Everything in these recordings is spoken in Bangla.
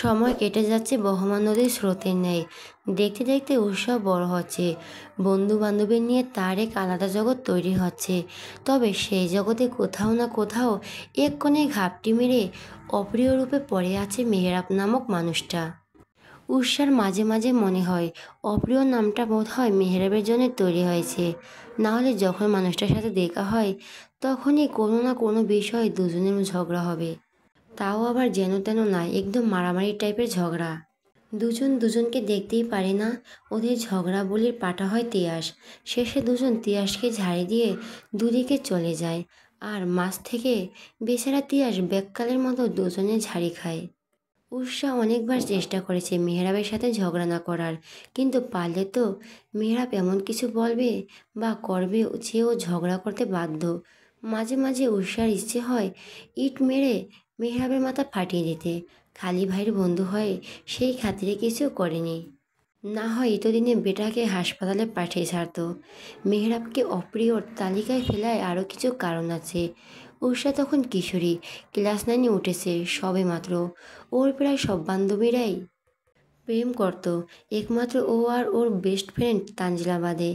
সময় কেটে যাচ্ছে বহমান নদীর স্রোতের ন্যায়। দেখতে দেখতে উৎসব বড় হচ্ছে। বন্ধু বান্ধবী নিয়ে তার এক আলাদা জগৎ তৈরি হচ্ছে। তবে সেই জগতে কোথাও না কোথাও এক কোণে ঘাপটি মেরে অপ্রিয় রূপে পড়ে আছে মেহেরাব নামক মানুষটা। উৎসার মাঝে মাঝে মনে হয় অপ্রিয় নামটা বোধ হয় মেহেরাবের জন্য তৈরি হয়েছে। না হলে যখন মানুষটার সাথে দেখা হয় তখনই কোনো না কোনো বিষয়ে দুজনের ঝগড়া হবে। তাও আবার যেন তেন না, একদম মারামারি টাইপের ঝগড়া। দুজন দুজনকে দেখতেই পারে না। ওদের ঝগড়া বলির পাটা হয় তিয়াস। শেষে দুজন তিয়াসকে ঝাড়ি দিয়ে দুদিকে চলে যায়। আর মাছ থেকে বেচারা তিয়াস বেককালের মতো দুজনে ঝাড়ি খায়। উষা অনেকবার চেষ্টা করেছে মেহরাবের সাথে ঝগড়া না করার, কিন্তু পারলে তো মেহরাব এমন কিছু বলবে বা করবে যে ও ঝগড়া করতে বাধ্য। মাঝে মাঝে উষার ইচ্ছে হয় ইট মেরে মেহরাবের মাথা ফাটিয়ে দিতে। খালি ভাইয়ের বন্ধু হয়ে সেই খাতিরে কিছু করেনি। না হয় এতদিনে বেটাকে হাসপাতালে পাঠিয়ে ছাড়তো। মেহরাবকে অপ্রিয়র তালিকায় ফেলায় আরও কিছু কারণ আছে। উষা তখন কিশোরী, ক্লাস 9-এ উঠেছে সবে মাত্র। ওর প্রায় সব বান্ধবীরাই প্রেম করত, একমাত্র ও আর ওর বেস্ট ফ্রেন্ড তানজিলা বাদে।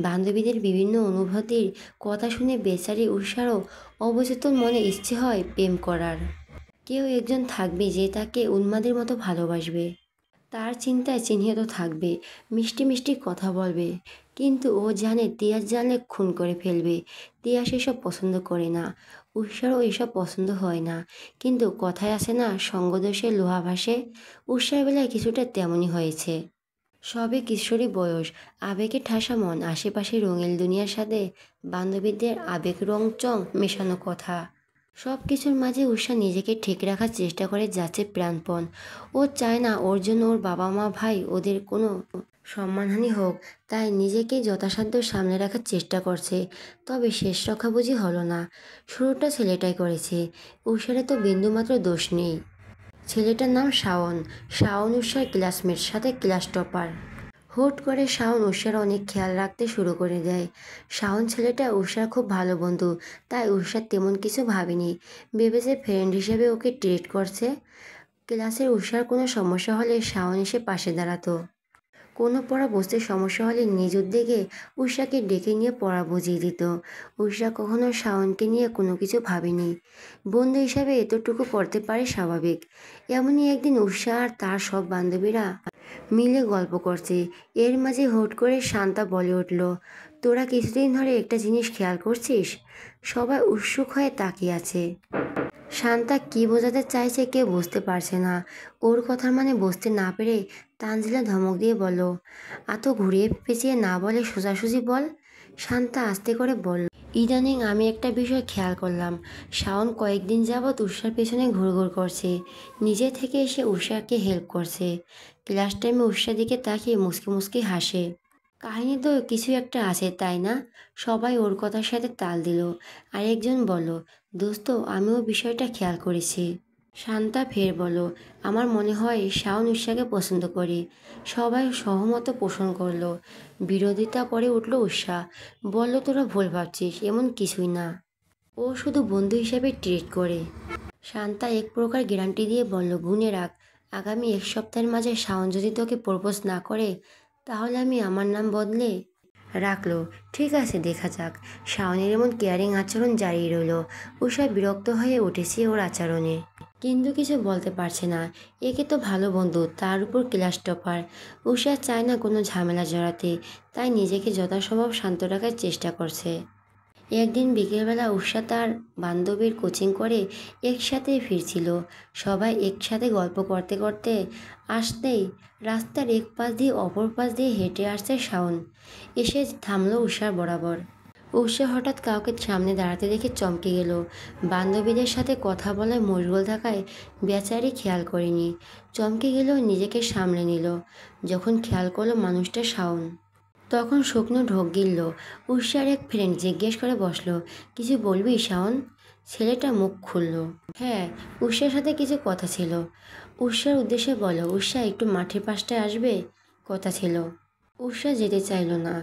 বান্ধবীদের বিভিন্ন অনুভূতির কথা শুনে বেচারি উষারও অবচেতন মনে ইচ্ছে হয় প্রেম করার। কেউ একজন থাকবে যে তাকে উন্মাদের মতো ভালোবাসবে, তার চিন্তায় চিহ্নিত থাকবে, মিষ্টি মিষ্টি কথা বলবে। কিন্তু ও জানে তিয়াস জানলে খুন করে ফেলবে। তিয়াস এসব পছন্দ করে না, উষারও এসব পছন্দ হয় না। কিন্তু কথায় আছে না, সঙ্গদোষে লোহা ভাসে। উষার বেলায় কিছুটা তেমনই হয়েছে। সবে কিশোরী বয়স, আবেগে ঠাসা মন, আশেপাশে রঙিন দুনিয়ার সাথে বান্ধবীদের আবেগ রং চং মেশানো কথা, সব কিছুর মাঝে উষা নিজেকে ঠিক রাখার চেষ্টা করে যাচ্ছে প্রাণপণ। ও চায় না ওর জন্য ওর বাবা মা ভাই ওদের কোনো সম্মানহানি হোক, তাই নিজেকে যথাসাধ্য সামনে রাখার চেষ্টা করছে। তবে শেষ রক্ষা বুঝি হলো না। শুরুটা ছেলেটাই করেছে, উষারে তো বিন্দুমাত্র দোষ নেই। ছেলেটার নাম শাওন। শাওন উষার ক্লাসমেট, সাথে ক্লাস টপার। হুট করে শাওন উষার অনেক খেয়াল রাখতে শুরু করে দেয়। শাওন ছেলেটা উষার খুব ভালো বন্ধু, তাই উষার তেমন কিছু ভাবেনি। ভেবেছে ফ্রেন্ড হিসেবে ওকে ট্রিট করছে। ক্লাসের উষার কোনো সমস্যা হলে শাওন এসে পাশে দাঁড়াতো। কোনো পড়া বুঝতে সমস্যা হলে নিজ উদ্যোগে উষাকে ডেকে নিয়ে পড়া বুঝিয়ে দিত। উষা কখনো শাওনকে নিয়ে কোনো কিছু ভাবেনি। বন্ধু হিসাবে এতটুকু করতে পারে স্বাভাবিক। এমনই একদিন উষা আর তার সব বান্ধবীরা মিলে গল্প করছে। এর মাঝে হুট করে শান্তা বলে উঠল, তোরা কিছুদিন ধরে একটা জিনিস খেয়াল করছিস? সবাই উৎসুক হয়ে তাকিয়ে আছে। শান্তা কি বোঝাতে চাইছে কেউ বুঝতে পারছে না। ওর কথার মানে বুঝতে না পেরে তানজিলা ধমক দিয়ে বলল, এত ঘুরিয়ে পেঁচিয়ে না বলে সোজাসুজি বল। শান্তা আস্তে করে বলল, ইদানিং আমি একটা বিষয় খেয়াল করলাম। শাওন কয়েকদিন যাবৎ উষার পেছনে ঘুরঘুর করছে, নিজে থেকে এসে উষাকে হেল্প করছে। ক্লাস টাইমে উষার দিকে তাকিয়ে মুচকি মুচকি হাসে। কাহিনী তো কিছু একটা আছে, তাই না? সবাই ওর কথার সাথে তাল দিল। আরেকজন বলল, দোস্ত আমিও বিষয়টা খেয়াল করেছি। শান্তা ফের বলল, আমার মনে হয় শাওন উষাকে পছন্দ করে। সবাই সহমত পোষণ করলো। বিরোধিতা করে উঠল উষা, বলল, তোরা ভুল ভাবছিস, এমন কিছুই না। ও শুধু বন্ধু হিসেবে ট্রিট করে। শান্তা এক প্রকার গ্যারান্টি দিয়ে বলল, গুনে রাখ, আগামী 1 সপ্তাহের মাঝে শাওন যদি তোকে প্রপোজ না করে তাহলে আমি আমার নাম বদলে রাখলো। ঠিক আছে, দেখা যাক। শাওনের এমন কেয়ারিং আচরণ জারি রইল। উষা বিরক্ত হয়ে উঠেছে ওর আচরণে, কিন্তু কিছু বলতে পারছে না। একে তো ভালো বন্ধু, তার উপর ক্লাস টপার। উষা চায় না কোনো ঝামেলা জড়াতে, তাই নিজেকে যথাসম্ভব শান্ত রাখার চেষ্টা করছে। একদিন বিকেলবেলা উষা তার বান্ধবীর কোচিং করে একসাথে ফিরছিল। সবাই একসাথে গল্প করতে করতে আসতেই রাস্তার এক পাশ দিয়ে অপর পাশ দিয়ে হেঁটে আসছে শাওন। এসে থামলো উষার বরাবর। উষা হঠাৎ কাউকে সামনে দাঁড়াতে দেখে চমকে গেল। বান্ধবীদের সাথে কথা বলায় মশগুল থাকায় বেচারি খেয়াল করেনি। চমকে গেলেও নিজেকে সামলে নিল। যখন খেয়াল করলো মানুষটা শাওন, তখন শুকনো ঢোক গিলল। উষার এক ফ্রেন্ড জিজ্ঞেস করে বসলো, কিছু বলবি শাওন? ছেলেটা মুখ খুলল, হ্যাঁ, উষার সাথে কিছু কথা ছিল। উষার উদ্দেশ্যে বলো, উষা একটু মাঠের পাশটায় আসবে, কথা ছিল। উষা যেতে চাইল না,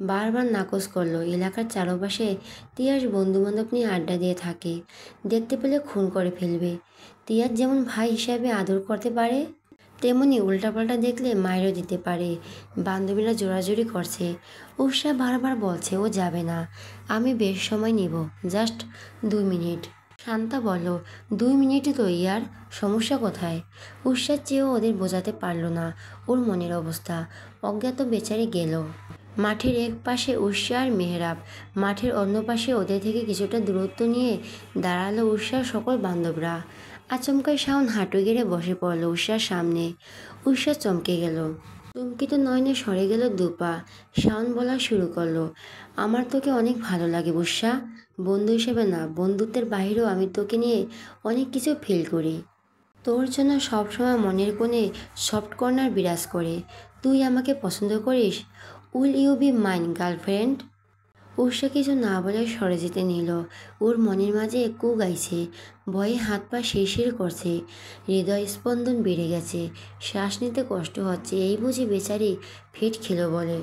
বারবার নাকচ করলো। এলাকার চারপাশে তিয়াস বন্ধুবান্ধব নিয়ে আড্ডা দিয়ে থাকে, দেখতে পেলে খুন করে ফেলবে। তিয়াস যেমন ভাই হিসাবে আদর করতে পারে তেমনি উল্টাপাল্টা দেখলে মায়েরও দিতে পারে। বান্ধবীরা জোরাজুরি করছে। উষা বারবার বলছে ও যাবে না, আমি বেশ সময় নিব, জাস্ট 2 মিনিট। শান্তা বলল, 2 মিনিটই তো ইয়ার, সমস্যা কোথায়? উষার চেয়েও ওদের বোঝাতে পারল না ওর মনের অবস্থা। অজ্ঞাত বেচারি গেল। মাঠের এক পাশে উষা আর মেহরাব, মাঠের অন্য পাশে ওদের থেকে কিছুটা দূরত্ব নিয়ে দাঁড়ালো উষার সকল বান্ধবরা। আচমকাই শাওন হাঁটু গেড়ে বসে পড়ল উষার সামনে। উষা চমকে গেল। চমকিত নয়নে সরে গেল দুপা। শাওন বলা শুরু করলো, আমার তোকে অনেক ভালো লাগে উষা। বন্ধু হিসেবে না, বন্ধুত্বের বাহিরেও আমি তোকে নিয়ে অনেক কিছু ফিল করি। তোর জন্য সবসময় মনের কোণে সফট কর্নার বিরাজ করে। তুই আমাকে পছন্দ করিস? Will you be mine girlfriend? Usha কিছু না বলে সরে যেতে নিল। ওর মনের মাঝে কু গাইছে, ভয়ে হাত পা শিরশির করছে, হৃদয় স্পন্দন বেড়ে গেছে, শ্বাস নিতে কষ্ট হচ্ছে। এই বুঝি বেচারি ফিট খেলো বলে।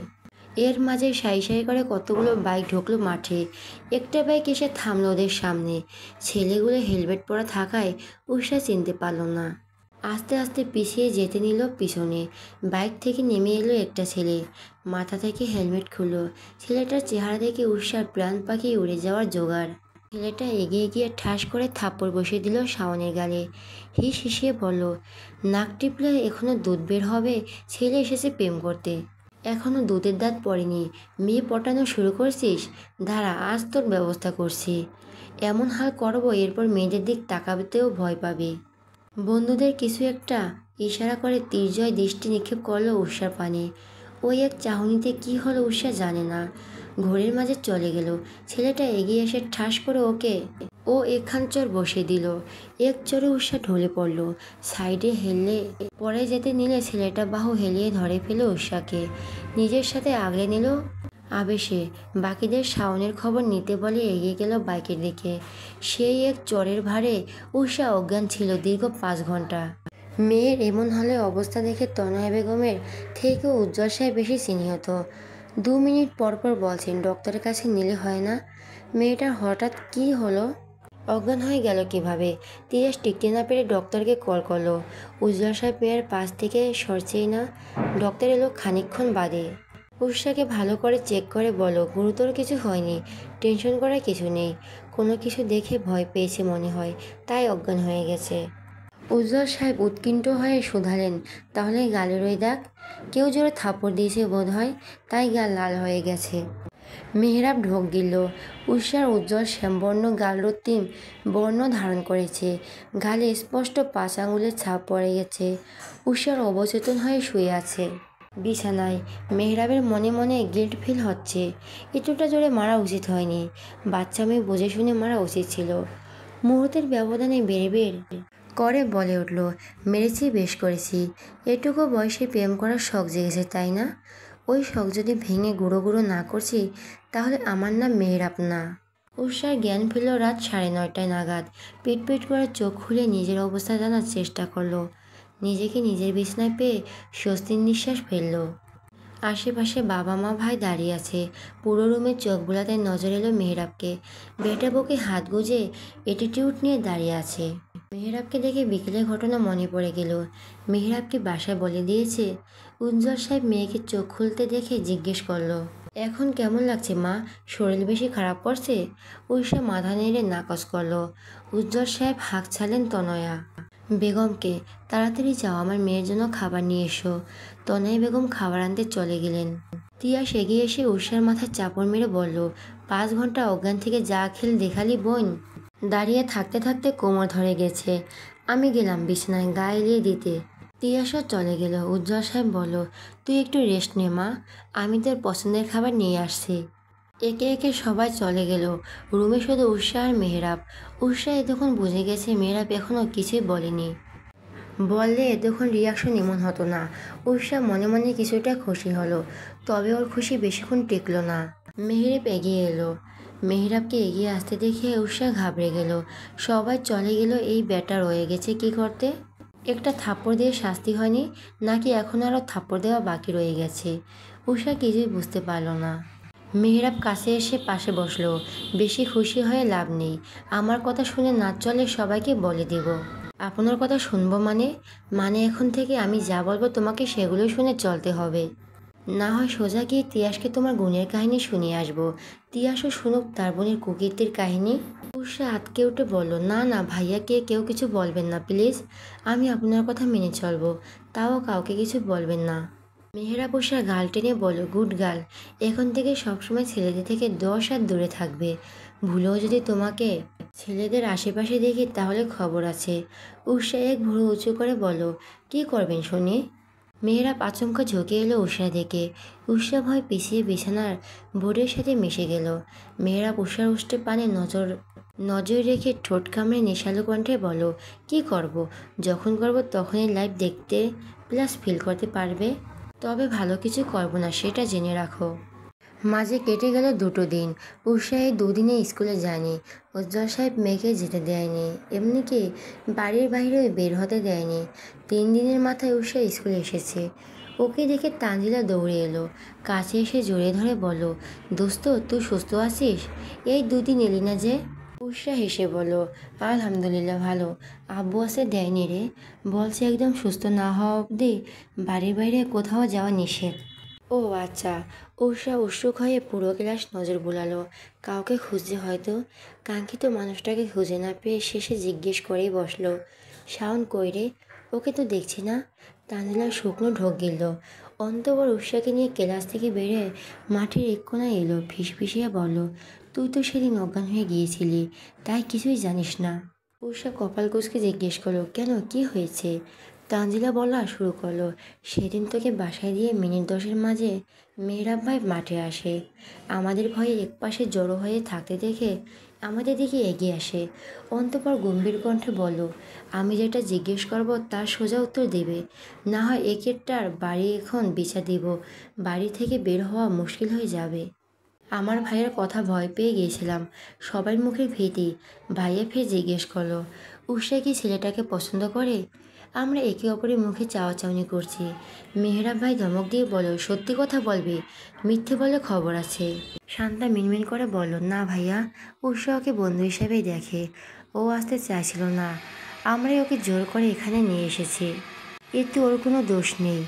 এর মাঝে সাই সাই করে কতগুলো বাইক ঢুকলো মাঠে। একটা বাইক এসে থামলো ওদের সামনে। ছেলেগুলো হেলমেট পরা থাকায় উষা চিনতে পারল না। আস্তে আস্তে পিছিয়ে যেতে নিল পিছনে। বাইক থেকে নেমে এলো একটা ছেলে, মাথা থেকে হেলমেট খুললো। ছেলেটার চেহারা দেখে উষার প্রাণ পাখি উড়ে যাওয়ার জোগাড়। ছেলেটা এগিয়ে গিয়ে ঠাস করে থাপ্পড় বসিয়ে দিল শাওনের গালে। হিস হিসিয়ে বলল, নাক টিপলে এখনো দুধ বের হবে? ছেলে এসেছে প্রেম করতে, এখনো দুধের দাঁত পড়েনি, মেয়ে পটানো শুরু করছিস? দাঁড়া, আজ তোর ব্যবস্থা করছি। এমন হাল করবো এরপর মেয়েদের দিক তাকাতেও ভয় পাবে। বন্ধুদের কিছু একটা ইশারা করে তীর্যয় দৃষ্টি নিক্ষেপ করলো উষার পানে। ওই এক চাহনিতে কি হলো উষা জানে না। ঘোরের মাঝে চলে গেল। ছেলেটা এগিয়ে এসে ঠাস করে ওকে একখান চর বসিয়ে দিল। এক চরে উষা ঢলে পড়ল। সাইডে হেললে পরে যেতে নিলে ছেলেটা বাহু হেলিয়ে ধরে ফেলে উষাকে, নিজের সাথে আগলে নিল আবেশে। বাকিদের শাওনের খবর নিতে বলে এগিয়ে গেল বাইকের দিকে। সেই এক চরের ভারে উষা অজ্ঞান ছিল দীর্ঘ 5 ঘন্টা। মেয়ের এমন হলে অবস্থা দেখে তনয়া বেগমের থেকেও উজ্জ্বল সাহেব বেশি চিহ্নিত। 2 মিনিট পর পর বলছেন ডক্টরের কাছে নিলে হয় না? মেয়েটার হঠাৎ কি হলো? অজ্ঞান হয়ে গেল কিভাবে? তিরাস টিকতে না পেরে ডক্টরকে কল করলো। উজ্জ্বল সাহেব মেয়ের পাশ থেকে সরছেই না। ডক্টর এলো খানিকক্ষণ বাদে। উষাকে ভালো করে চেক করে বলো, গুরুতর কিছু হয়নি, টেনশন করার কিছু নেই, কোনো কিছু দেখে ভয় পেয়েছে মনে হয়, তাই অজ্ঞান হয়ে গেছে। উজ্জ্বল সাহেব উৎকণ্ঠ হয়ে শুধালেন, তাহলে গালের ওই দাগ? কেউ জোরে থাপ্পড় দিয়েছে বোধ হয়, তাই গাল লাল হয়ে গেছে। মেহরাব ঢোক গিলল। উষার উজ্জ্বল শ্যামবর্ণ গাল রক্তিম বর্ণ ধারণ করেছে। গালে স্পষ্ট 5 আঙুলের ছাপ পড়ে গেছে। উষার অবচেতন হয়ে শুয়ে আছে বিছানায়। মেহরাবের মনে মনে গিল্ট ফিল হচ্ছে। এতটা জোরে মারা উচিত হয়নি, বাচ্চা মেয়ে বুঝে শুনে মারা উচিত ছিল। মুহূর্তের ব্যবধানে বেড়ে বের করে বলে উঠল, মেরেছি, বেশ করেছি। এটুকু বয়সে প্রেম করার শখ জেগেছে তাই না? ওই শখ যদি ভেঙে গুঁড়ো গুঁড়ো না করছি তাহলে আমার নাম মেহরাব না। উষার জ্ঞান ফিরল রাত 9:30 নাগাদ। পিট করে চোখ খুলে নিজের অবস্থা জানার চেষ্টা করলো। নিজেকে নিজের বিছানায় পেয়ে স্বস্তির নিঃশ্বাস ফেলল। আশেপাশে বাবা মা ভাই দাঁড়িয়ে আছে। পুরো রুমে চোখ বোলাতে নজর এলো মেহরাবকে। বেটা বুকে হাত গুজে অ্যাটিটিউড নিয়ে দাঁড়িয়ে আছে। মেহরাবকে দেখে বিকেলের ঘটনা মনে পড়ে গেল। মেহরাবকে বাসায় বলে দিয়েছে? উজ্জ্বল সাহেব মেয়েকে চোখ খুলতে দেখে জিজ্ঞেস করলো, এখন কেমন লাগছে মা? শরীর বেশি খারাপ করছে? উষা মাথা নেড়ে নাকচ করলো। উজ্জ্বল সাহেব হাঁক ছাড়লেন তনয়া বেগমকে, তাড়াতাড়ি যাও, আমার মেয়ের জন্য খাবার নিয়ে এসো। তনয়া বেগম খাবার আনতে চলে গেলেন। তিয়াস এগিয়ে এসে উষার মাথায় চাপড় মেরে বলল, 5 ঘন্টা অজ্ঞান থেকে যা খেল দেখালি বোন। দাঁড়িয়ে থাকতে থাকতে কোমর ধরে গেছে। আমি গেলাম বিছানায় গা এলিয়ে দিতে। তিয়াসও চলে গেল। উজ্জ্বল সাহেব বলল, তুই একটু রেস্ট নে মা, আমি তোর পছন্দের খাবার নিয়ে আসছি। একে একে সবাই চলে গেল। রুমে শুধু উষা আর মেহরাব। উষা এতক্ষণ বুঝে গেছে মেহরাব এখনও কিছুই বলেনি। বললে এতক্ষণ রিয়াকশন এমন হতো না। উষা মনে মনে কিছুটা খুশি হলো, তবে ওর খুশি বেশিক্ষণ টিকলো না। মেহরাব এগিয়ে এলো। মেহরাবকে এগিয়ে আসতে দেখে উষা ঘাবড়ে গেল। সবাই চলে গেল, এই ব্যাটা রয়ে গেছে কি করতে? একটা থাপ্পড় দিয়ে শাস্তি হয়নি নাকি এখন আরও থাপ্পড় দেওয়া বাকি রয়ে গেছে? উষা কিছুই বুঝতে পারল না। মেহরাব কাছে এসে পাশে বসলো। বেশি খুশি হয়ে লাভ নেই, আমার কথা শুনে না চলে সবাইকে বলে দেব। আপনার কথা শুনবো মানে? মানে এখন থেকে আমি যা বলবো তোমাকে সেগুলো শুনে চলতে হবে। না হয় সোজা গিয়ে তিয়াসকে তোমার গুণের কাহিনী শুনিয়ে আসবো। তিয়াসও শুনুক তার বোনের কুকীর্তির কাহিনী। উষা আঁতকে উঠে বলল, না না ভাইয়াকে কেউ কিছু বলবেন না প্লিজ। আমি আপনার কথা মেনে চলবো, তাও কাউকে কিছু বলবেন না। মেহেরাব উষার গাল টেনে বলল, গুড গার্ল। এখন থেকে সবসময় ছেলেদের থেকে 10 হাত দূরে থাকবে। ভুলেও যদি তোমাকে ছেলেদের আশেপাশে দেখি তাহলে খবর আছে। উষা এক ভুরু উঁচু করে বলল, কি করবেন শুনি? মেয়েরা আচমকা ঝুঁকে এলো উষা দেখে। উষা ভয় পিছিয়ে বিছানার বোর্ডের সাথে মিশে গেল। মেয়েরা উষার উষ্ঠে পানে নজর নজর রেখে ঠোঁট কামড়ে নেশালো কণ্ঠে বলো, কি করব? যখন করব তখনই লাইভ দেখতে প্লাস ফিল করতে পারবে। তবে ভালো কিছু করব না সেটা জেনে রাখো। মাঝে কেটে গেল 2টো দিন। উষা এই 2 দিনে স্কুলে যায়নি। উজ্জ্বল সাহেব মেয়েকে যেতে দেয়নি, এমনিকি বাড়ির বাইরেও বের হতে দেয়নি। 3 দিনের মাথায় উষা স্কুলে এসেছে। ওকে দেখে তানজিলা দৌড়ে এলো, কাছে এসে জড়িয়ে ধরে বলল, দোস্ত তুই সুস্থ আছিস? এই 2 দিন এলি না যে? উষা হেসে বলল, আলহামদুলিল্লাহ ভালো। আব্বু আসে দেয়নি রে, বলছে একদম সুস্থ না হওয়া অবধি বাড়ির বাইরে কোথাও যাওয়া নিষেধ। ও আচ্ছা। উষা উৎসুক হয়ে পুরো ক্লাস নজর বুলালো, কাউকে খুঁজছে হয়তো। কাঙ্ক্ষিত মানুষটাকে খুঁজে না পেয়ে শেষে জিজ্ঞেস করেই বসলো, শাওন কই রে? ওকে তো দেখছি না। তানজিলার শুকনো ঢোক গিলল। অন্তঃপর উষাকে নিয়ে ক্লাস থেকে বেরিয়ে মাঠের এক কোণায় এলো, ফিসফিসিয়ে বলল, তুই তো সেদিন অজ্ঞান হয়ে গিয়েছিলি, তাই কিছুই জানিস না। উষা কপাল কুঁচকে জিজ্ঞেস করলো, কেন কি হয়েছে? তানজিলা বলা শুরু করলো, সেদিন তোকে বাসায় দিয়ে মিনিট 10-এর মাঝে মেহরাব ভাই মাঠে আসে। আমাদের ভয়ে একপাশে জড়ো হয়ে থাকতে দেখে আমাদের দিকে এগিয়ে আসে। অন্তঃপর গম্ভীর কণ্ঠে বলল, আমি যেটা জিজ্ঞেস করব তার সোজা উত্তর দেবে, না হয় একেরটার বাড়ি এখন বিচার দিব, বাড়ি থেকে বের হওয়া মুশকিল হয়ে যাবে। আমার ভাইয়ের কথা ভয় পেয়ে গিয়েছিলাম, সবার মুখে ভীতি। ভাইয়া ফের জিজ্ঞেস করলো, উষা কি ছেলেটাকে পছন্দ করে? আমরা একে অপরের মুখে চাওয়াচাওয়ি করছি। মেহরাব ভাই ধমক দিয়ে বলল, সত্যি কথা বলবি, মিথ্যে বলে খবর আছে। শান্তা মিনমিন করে বলল, না ভাইয়া, উষা ওকে বন্ধু হিসেবেই দেখে, ও আসতে চাইছিল না, আমরাই ওকে জোর করে এখানে নিয়ে এসেছি, এতে ওর কোনো দোষ নেই।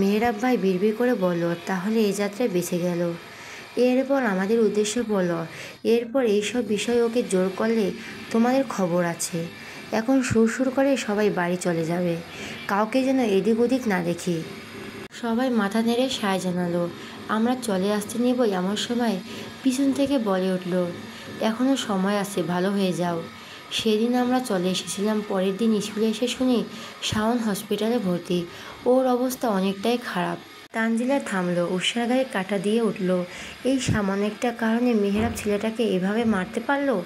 মেহরাব ভাই বিড়বিড় করে বলল, তাহলে এই যাত্রায় বেঁচে গেল। এরপর আমাদের উদ্দেশ্য বলো, এরপর এইসব বিষয় ওকে জোর করলে তোমাদের খবর আছে। এখন সুর করে সবাই বাড়ি চলে যাবে, কাউকে যেন এদিক ওদিক না দেখি। সবাই মাথা নেড়ে সায় জানালো। আমরা চলে আসতে নেব এমন সময় পিছন থেকে বলে উঠল, এখনও সময় আছে, ভালো হয়ে যাও। সেদিন আমরা চলে এসেছিলাম, পরের দিন স্কুলে এসে শুনি শাওন হসপিটালে ভর্তি, ওর অবস্থা অনেকটাই খারাপ। তানজিলা থামলো, উষার গায়ে কাঁটা দিয়ে উঠল। এই সামান্য একটা কারণে মেহরাব ছেলেটাকে এভাবে মারতে পারলো?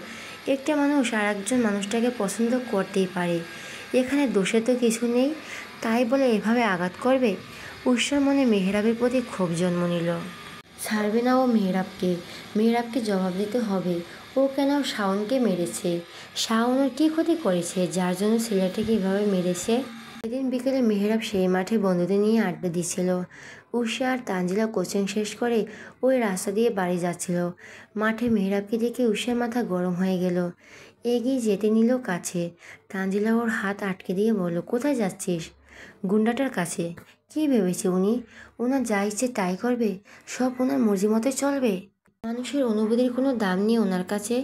একটা মানুষ আর একজন মানুষটাকে পছন্দ করতেই পারে, এখানে দোষে তো কিছু নেই, তাই বলে এভাবে আঘাত করবে? উষার মনে মেহরাবের প্রতি ক্ষোভ জন্ম নিল। ছাড়বে না ও মেহরাবকে, মেহরাবকে জবাব দিতে হবে। ও কেন শাওনকে মেরেছে? শাওন ওর কী ক্ষতি করেছে যার জন্য ছেলেটাকে এভাবে মেরেছে? সেদিন বিকেলে মেহরাব সেই মাঠে বন্ধুদের নিয়ে আড্ডা দিচ্ছিল। উষা আর তানজিলা কোচিং শেষ করে ওই রাস্তা দিয়ে বাড়ি যাচ্ছিল। মাঠে মেহরাবকে দেখে উষার মাথা গরম হয়ে গেল, এগিয়ে যেতে নিল কাছে। তানজিলা ওর হাত আটকে দিয়ে বলল, কোথায় যাচ্ছিস? গুন্ডাটার কাছে। কী ভেবেছে উনি? ওনার যা ইচ্ছে তাই করবে, সব ওনার মর্জি মতো চলবে? মানুষের অনুভূতির কোনো দাম নেই ওনার কাছে।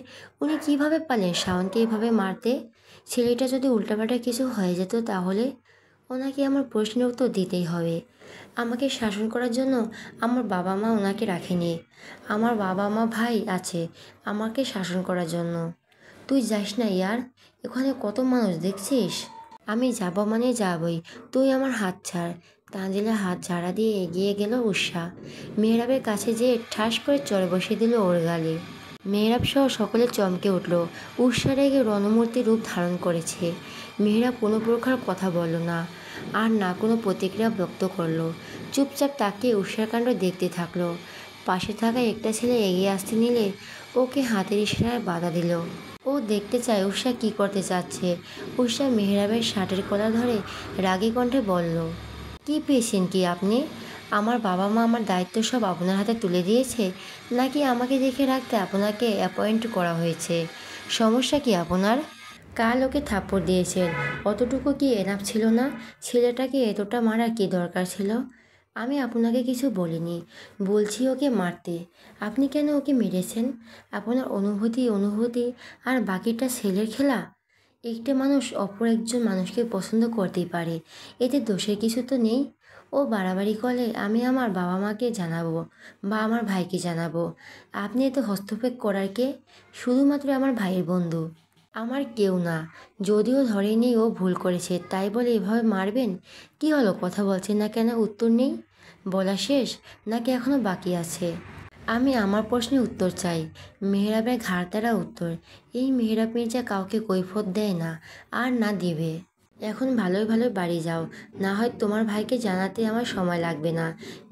উনি কিভাবে পারলেন শাওনকে এভাবে মারতে? ছেলেটা যদি উল্টাপাল্টা কিছু হয়ে যেত তাহলে? ওনাকে আমার প্রশ্নের উত্তর দিতেই হবে। আমাকে শাসন করার জন্য আমার বাবা মা ওনাকে রাখেনি, আমার বাবা মা ভাই আছে আমাকে শাসন করার জন্য। তুই যাস না ইয়ার, এখানে কত মানুষ দেখছিস। আমি যাব মানে যাবই, তুই আমার হাত ছাড়। তানজিলা হাত ঝাড়া দিয়ে এগিয়ে গেল উষা। মেহরাবের কাছে যেয়ে ঠাস করে চড়ে বসিয়ে দিল ওর গালে। মেহরাব সহ সকলে চমকে উঠল। উষা রেগে রণমূর্তি রূপ ধারণ করেছে। মেহরাব কোনো প্রকার কথা বলল না, আর না কোনো প্রতিক্রিয়া ব্যক্ত করলো। চুপচাপ তাকিয়ে উষার কাণ্ড দেখতে থাকলো। পাশে থাকা একটা ছেলে এগিয়ে আসতে নিলে ওকে হাতের ইশারায় বাধা দিল। ও দেখতে চায় উষা কি করতে চাচ্ছে। উষা মেহরাবের শার্টের কলার ধরে রাগী কণ্ঠে বলল, কি পেয়েছেন কি আপনি? আমার বাবা মা আমার দায়িত্ব সব আপনার হাতে তুলে দিয়েছে, নাকি আমাকে দেখে রাখতে আপনাকে অ্যাপয়েন্ট করা হয়েছে? সমস্যা কি আপনার? কাল ওকে থাপ্পড় দিয়েছেন, অতটুকু কি এনাফ ছিল না? ছেলেটাকে এতটা মারার কি দরকার ছিল? আমি আপনাকে কিছু বলিনি, বলছি ওকে মারতে। আপনি কেন ওকে মেরেছেন? আপনার অনুভূতি আর বাকিটা ছেলের খেলা। একটা মানুষ অপর একজন মানুষকে পছন্দ করতেই পারে, এতে দোষের কিছু তো নেই। ও বাড়াবাড়ি করলে আমি আমার বাবা মাকে জানাবো বা আমার ভাইকে জানাবো। আপনি এত হস্তক্ষেপ করার কে? শুধুমাত্র আমার ভাইয়ের বন্ধু, আমার কেউ না। যদিও ধরেনি ও ভুল করেছে, তাই বলে এভাবে মারবেন? কি হলো, কথা বলছেন না কেন? উত্তর নেই? বলা শেষ নাকি এখনো বাকি আছে? আমি আমার প্রশ্নের উত্তর চাই, মেহরাবের ঘাড় উত্তর। এই মেহরাব মির্জা কাউকে কৈফিয়ত দেয় না, আর না দিবে। এখন ভালোই ভালোই বাড়ি যাও, না হয় তোমার ভাইকে জানাতে আমার সময় লাগবে না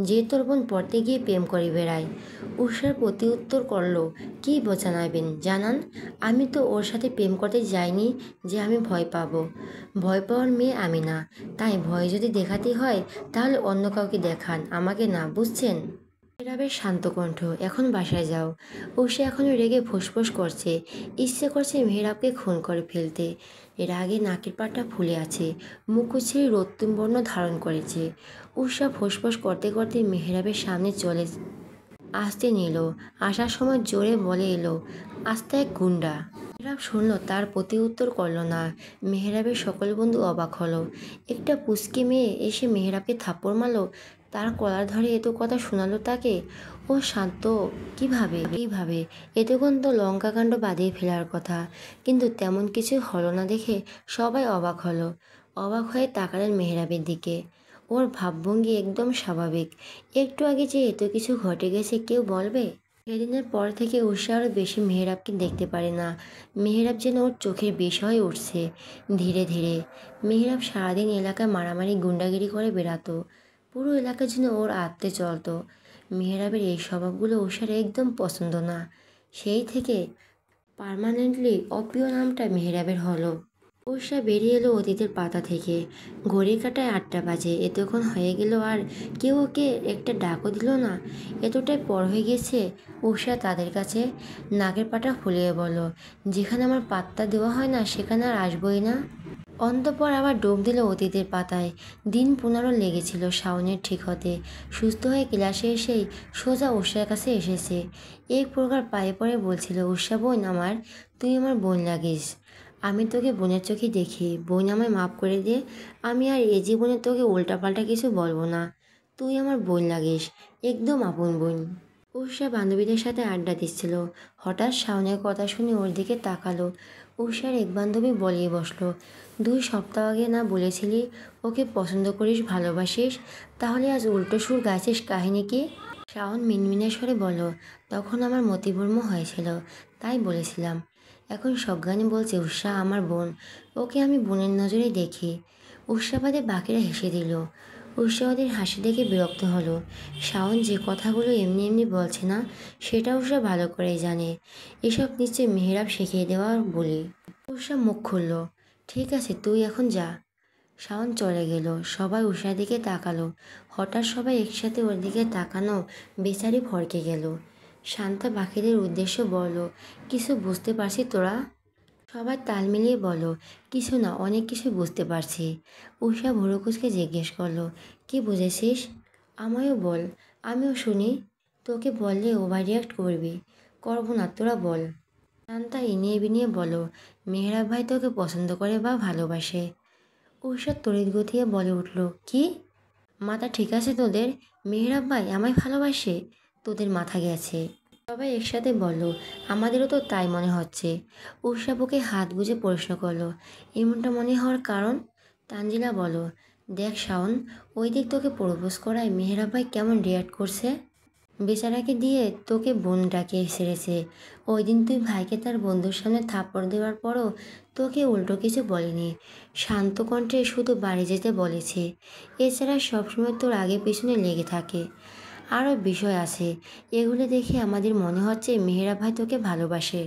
যে তোর বোন পড়তে গিয়ে প্রেম করে বেড়ায়। উষার প্রতি উত্তর করলো, কি জানাবেন জানান। আমি তো ওর সাথে প্রেম করতে যাইনি যে আমি ভয় পাবো। ভয় পাওয়ার মেয়ে আমি না, তাই ভয় যদি দেখাতে হয় তাহলে অন্য কাউকে দেখান, আমাকে না, বুঝছেন? মেহরাবের শান্ত কণ্ঠ, এখন বাসায় যাও। সে এখনো রেগে ফোঁসফোঁস করছে, ইচ্ছে করছে মেহরাবকে খুন করে ফেলতে। রাগে নাকের পাটা ফুলে আছে, মুখ ছেড়ে রক্তিম বর্ণ ধারণ করেছে। উষা ফোঁসফোঁস করতে করতে মেহরাবের সামনে চলে আসতে নিল। আসার সময় জোরে বলে এলো, আস্তে এক গুন্ডা। মেহরাব শুনল, তার প্রতি উত্তর করল না। মেহরাবের সকল বন্ধু অবাক হলো। একটা পুচকে মেয়ে এসে মেহরাবকে থাপ্পড় মারল, তার কলার ধরে এত কথা শোনালো তাকে। ও শান্ত কিভাবে? এতক্ষণ তো লঙ্কাকাণ্ড বাঁধিয়ে ফেলার কথা, কিন্তু তেমন কিছু হলো না দেখে সবাই অবাক হলো। অবাক হয়ে তাকালেন মেহরাবের দিকে। ওর ভাবভঙ্গি একদম স্বাভাবিক। একটু আগে যে এত কিছু ঘটে গেছে কেউ বলবে? সেদিনের পর থেকে উষা আরও বেশি মেহরাবকে দেখতে পারে না। মেহরাব যেন ওর চোখের বিষ হয়ে উঠছে ধীরে ধীরে। মেহরাব সারাদিন এলাকায় মারামারি গুন্ডাগিরি করে বেড়াতো, পুরো এলাকা যেন ওর আত্মে চলতো। মেহরাবের এই স্বভাবগুলো উষার একদম পছন্দ না। সেই থেকে পার্মানেন্টলি অপ্রিয় নামটা মেহরাবের হলো। উষা বেরিয়ে এলো অতীতের পাতা থেকে। ঘড়ির কাঁটায় 8টা বাজে, এতক্ষণ হয়ে গেল আর কেউ ওকে একটা ডাকও দিল না। এতটাই পর হয়ে গেছে উষা তাদের কাছে। নাকের পাটা ফুলিয়ে বলল, যেখানে আমার পাত্তা দেওয়া হয় না সেখানে আর আসবই না। অন্তঃপর আবার ডুব দিল অতীতের পাতায়। দিন 15 লেগেছিল শাওনের ঠিক হতে। সুস্থ হয়ে ক্লাসে এসেই সোজা উষার কাছে এসেছে। এক প্রকার পায়ে পড়ে বলছিল, উষা বোন আমার, তুই আমার বোন লাগিস। আমি তোকে বোনের চোখে দেখি, বোন আমায় মাফ করে দে। আমি আর এ জীবনে তোকে উল্টাপাল্টা কিছু বলবো না। তুই আমার বোন লাগিস, একদম আপন বোন। উষা বান্ধবীদের সাথে আড্ডা দিচ্ছিল, হঠাৎ শাওনের কথা শুনে ওর দিকে তাকালো। উষার এক বান্ধবী বলিয়ে বসলো, 2 সপ্তাহ আগে না বলেছিলি ওকে পছন্দ করিস, ভালোবাসিস, তাহলে আজ উল্টো সুর গাইছিস, কাহিনী কি? শাওন মিনমিনে স্বরে বলল, তখন আমার মতিভ্রম হয়েছিল, তাই বলেছিলাম। এখন সজ্ঞানে বলছে উষা আমার বোন, ওকে আমি বোনের নজরেই দেখি। উষাবাদে বাকিরা হেসে দিল। উষা ওদের হাসি দেখে বিরক্ত হলো। শাওন যে কথাগুলো এমনি এমনি বলছে না, সেটা উষা ভালো করেই জানে। এসব নিশ্চয় মেহরাব শিখিয়ে দেওয়া বলি। উষা মুখ খুলল, ঠিক আছে তুই এখন যা। শাওন চলে গেল। সবাই উষার দিকে তাকালো। হঠাৎ সবাই একসাথে ওর দিকে তাকানো বেচারি ভড়কে গেল। শান্তা বাকিদের উদ্দেশ্য বলল, কিছু বুঝতে পারছি তোরা? সবাই তাল মিলিয়ে বলো, কিছু না, অনেক কিছু বুঝতে পারছি। উষা ভুরুকুচকে জিজ্ঞেস করলো, কি বুঝেছিস? আমায়ও বল, আমিও শুনি। তোকে বললে ওভার রিয়াক্ট করবি। করবো না, তোরা বল। শান্তা ইনিয়ে বিনিয়ে বলো, মেহরাব ভাই তোকে পছন্দ করে বা ভালোবাসে। উষা তড়িৎ গতিয়ে বলে উঠল, কি? মাথা ঠিক আছে তোদের? মেহরাব ভাই আমায় ভালোবাসে? তোদের মাথা গেছে। সবাই একসাথে বলল, আমাদেরও তো তাই মনে হচ্ছে। উষা বুকে হাত গুজে প্রশ্ন করলো, এমনটা মনে হওয়ার কারণ? তানজিলা বলো, দেখ শাওন, ওই দিক তোকে প্রপোজ করায় মেহরাব ভাই কেমন রিয়াক্ট করছে। বেচারাকে দিয়ে তোকে বোন ডাকে সেরেছে। ওই দিন তুই ভাইকে তার বন্ধুর সামনে থাপ্পড় দেওয়ার পরও তোকে উল্টো কিছু বলেনি, শান্ত কণ্ঠে শুধু বাড়ি যেতে বলেছে। এছাড়া সবসময় তোর আগে পিছনে লেগে থাকে। আরও বিষয় আছে, এগুলো দেখে আমাদের মনে হচ্ছে মেহরাব ভাই তোকে ভালোবাসে।